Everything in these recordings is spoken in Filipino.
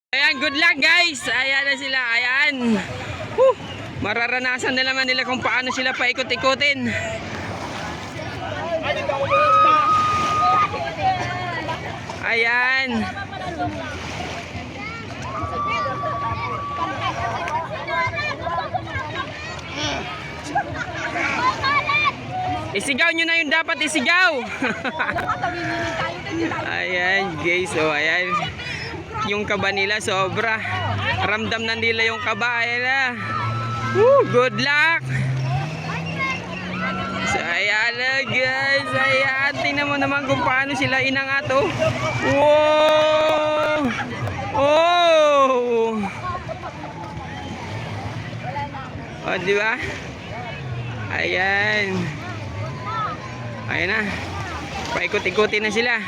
Ayan, good luck guys. Ayan na sila, ayan. Mararanasan na naman nila kung paano sila paikot-ikutin. Ayan. Isigaw nyo na yung dapat isigaw. Ayan guys, oh ayan. Yung kaba nila sobra. Ramdam na nila yung kaba. Ayan na. Good luck. So ayan na guys. Ayan. Tingnan mo naman kung paano sila inangat oh. Wow. Oh. Oh diba? Ayan. Ayan na. Paikot-ikutin na sila.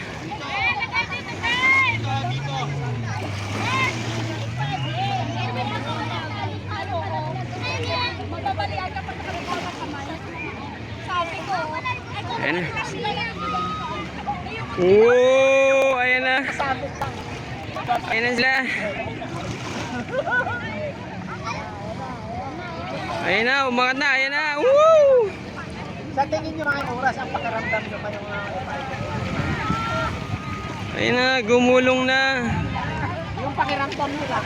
Ayan na. Oh, ayan na. Ayan na sila. Ayan na, umangat na. Ayan na. Woo! Sa tingin nyo mga oras ang pakiramdam nyo kayong Ayan na, gumulong na. yung pakiramdam nyo lang.